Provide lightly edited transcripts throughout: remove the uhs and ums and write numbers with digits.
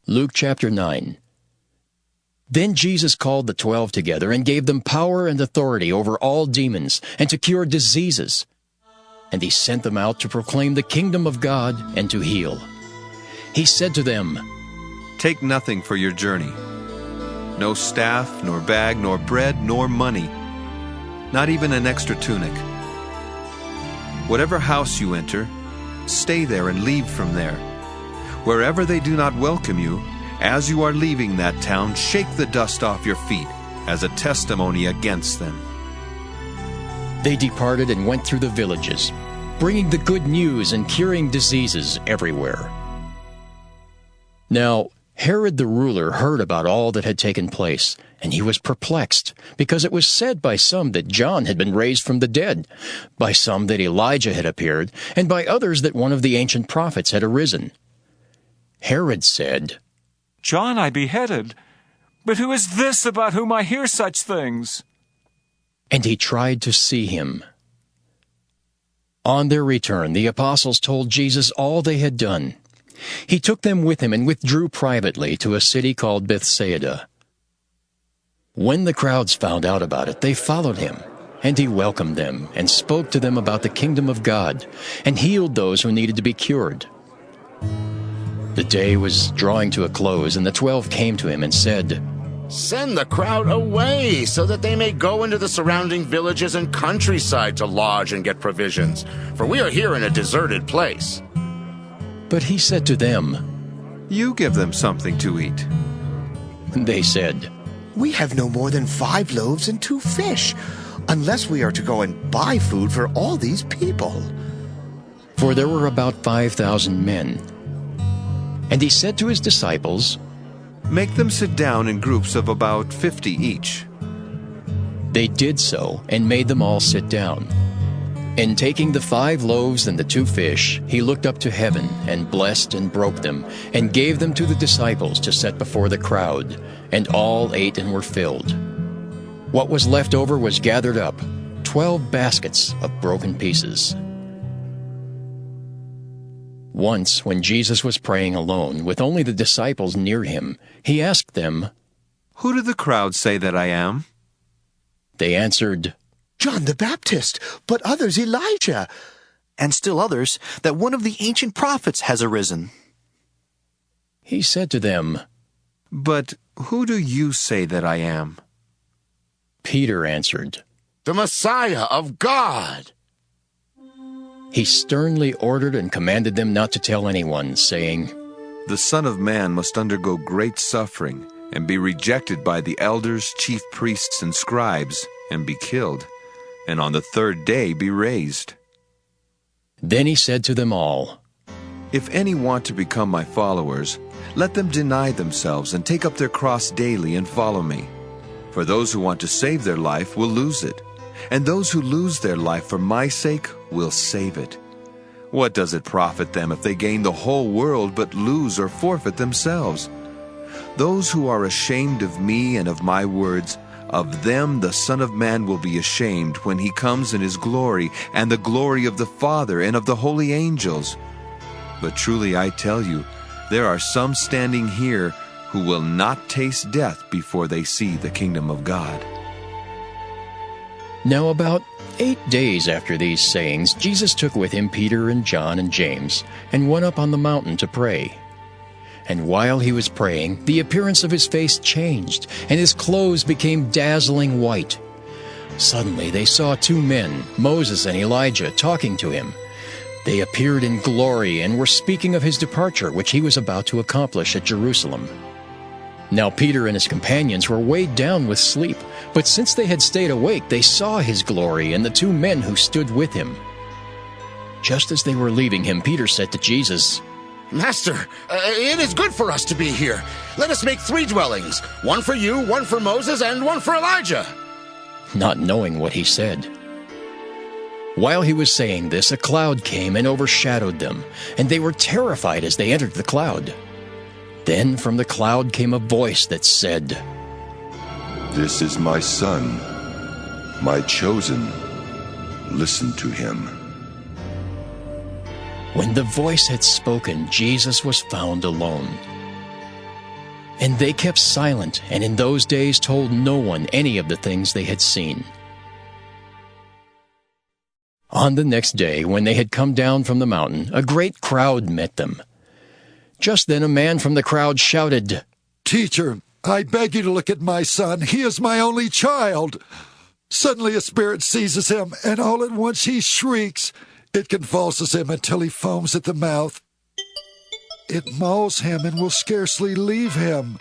Luke chapter 9. Then Jesus called the 12 together and gave them power and authority over all demons and to cure diseases. And he sent them out to proclaim the kingdom of God and to heal. He said to them, "Take nothing for your journey. No staff, nor bag, nor bread, nor money. Not even an extra tunic. Whatever house you enter, stay there and leave from there. Wherever they do not welcome you, as you are leaving that town, shake the dust off your feet as a testimony against them." They departed and went through the villages, bringing the good news and curing diseases everywhere. Now Herod the ruler heard about all that had taken place, and he was perplexed, because it was said by some that John had been raised from the dead, by some that Elijah had appeared, and by others that one of the ancient prophets had arisen. Herod said, "John I beheaded, but who is this about whom I hear such things?" And he tried to see him. On their return, the apostles told Jesus all they had done. He took them with him and withdrew privately to a city called Bethsaida. When the crowds found out about it, they followed him, and he welcomed them and spoke to them about the kingdom of God and healed those who needed to be cured. The day was drawing to a close, and the 12 came to him and said, "Send the crowd away so that they may go into the surrounding villages and countryside to lodge and get provisions, for we are here in a deserted place." But he said to them, "You give them something to eat." They said, "We have no more than 5 loaves and 2 fish, unless we are to go and buy food for all these people." For there were about 5,000 men. And he said to his disciples, "Make them sit down in groups of about 50 each." They did so, and made them all sit down. And taking the 5 loaves and the 2 fish, he looked up to heaven, and blessed and broke them, and gave them to the disciples to set before the crowd, and all ate and were filled. What was left over was gathered up, 12 baskets of broken pieces. Once, when Jesus was praying alone, with only the disciples near him, he asked them, "Who do the crowd say that I am?" They answered, "John the Baptist, but others Elijah, and still others that one of the ancient prophets has arisen." He said to them, "But who do you say that I am?" Peter answered, "The Messiah of God." He sternly ordered and commanded them not to tell anyone, saying, "The Son of Man must undergo great suffering and be rejected by the elders, chief priests, and scribes, and be killed, and on the 3rd day be raised." Then he said to them all, "If any want to become my followers, let them deny themselves and take up their cross daily and follow me. For those who want to save their life will lose it, and those who lose their life for my sake will save it. What does it profit them if they gain the whole world but lose or forfeit themselves? Those who are ashamed of me and of my words, of them the Son of Man will be ashamed when he comes in his glory and the glory of the Father and of the holy angels. But truly I tell you, there are some standing here who will not taste death before they see the kingdom of God." Now about 8 days after these sayings, Jesus took with him Peter and John and James, and went up on the mountain to pray. And while he was praying, the appearance of his face changed, and his clothes became dazzling white. Suddenly they saw 2 men, Moses and Elijah, talking to him. They appeared in glory and were speaking of his departure, which he was about to accomplish at Jerusalem. Now Peter and his companions were weighed down with sleep, but since they had stayed awake, they saw his glory and the 2 men who stood with him. Just as they were leaving him, Peter said to Jesus, "Master, it is good for us to be here. Let us make 3 dwellings, one for you, one for Moses, and one for Elijah." Not knowing what he said. While he was saying this, a cloud came and overshadowed them, and they were terrified as they entered the cloud. Then from the cloud came a voice that said, "This is my Son, my chosen. Listen to him." When the voice had spoken, Jesus was found alone. And they kept silent, and in those days told no one any of the things they had seen. On the next day, when they had come down from the mountain, a great crowd met them. Just then a man from the crowd shouted, "Teacher, I beg you to look at my son. He is my only child." Suddenly a spirit seizes him, and all at once he shrieks. It convulses him until he foams at the mouth. It mauls him and will scarcely leave him.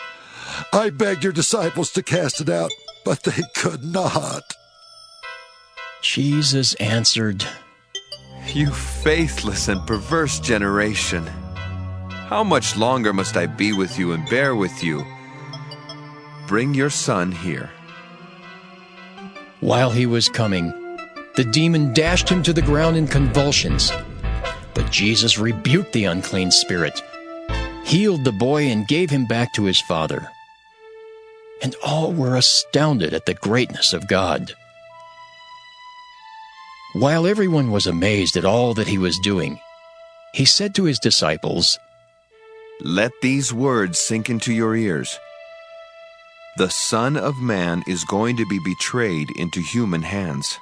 I begged your disciples to cast it out, but they could not. Jesus answered, You faithless and perverse generation, how much longer must I be with you and bear with you? Bring your son here. While he was coming, the demon dashed him to the ground in convulsions. But Jesus rebuked the unclean spirit, healed the boy, and gave him back to his father. And all were astounded at the greatness of God. While everyone was amazed at all that he was doing, he said to his disciples, Let these words sink into your ears. The Son of Man is going to be betrayed into human hands.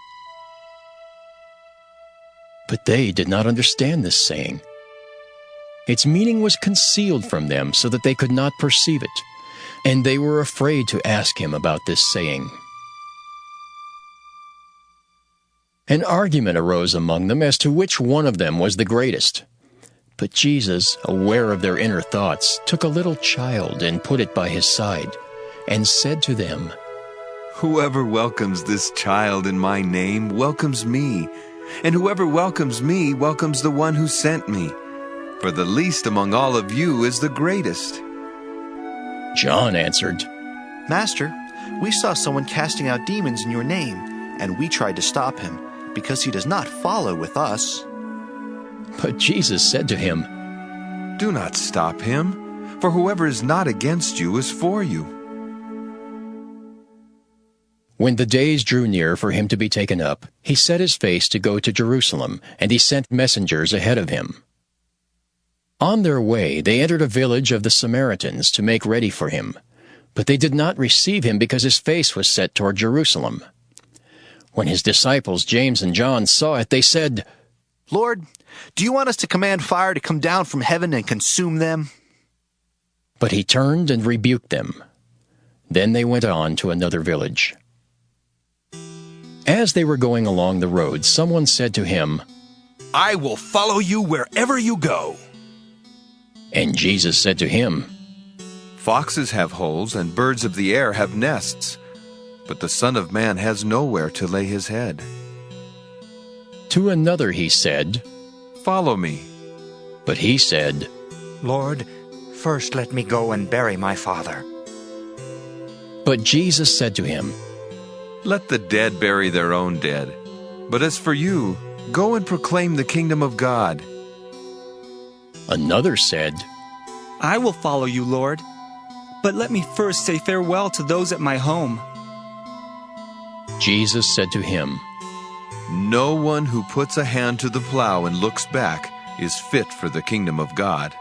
But they did not understand this saying. Its meaning was concealed from them so that they could not perceive it, and they were afraid to ask him about this saying. An argument arose among them as to which one of them was the greatest. But Jesus, aware of their inner thoughts, took a little child and put it by his side, and said to them, Whoever welcomes this child in my name welcomes me, and whoever welcomes me welcomes the one who sent me. For the least among all of you is the greatest. John answered, Master, we saw someone casting out demons in your name, and we tried to stop him, because he does not follow with us. But Jesus said to him, Do not stop him, for whoever is not against you is for you. When the days drew near for him to be taken up, he set his face to go to Jerusalem, and he sent messengers ahead of him. On their way, they entered a village of the Samaritans to make ready for him, but they did not receive him because his face was set toward Jerusalem. When his disciples James and John saw it, they said, Lord, do you want us to command fire to come down from heaven and consume them? But he turned and rebuked them. Then they went on to another village. As they were going along the road, someone said to him, I will follow you wherever you go. And Jesus said to him, Foxes have holes and birds of the air have nests, but the Son of Man has nowhere to lay his head. To another he said, Follow me. But he said, Lord, first let me go and bury my father. But Jesus said to him, Let the dead bury their own dead. But as for you, go and proclaim the kingdom of God. Another said, I will follow you, Lord, but let me first say farewell to those at my home. Jesus said to him, No one who puts a hand to the plow and looks back is fit for the kingdom of God.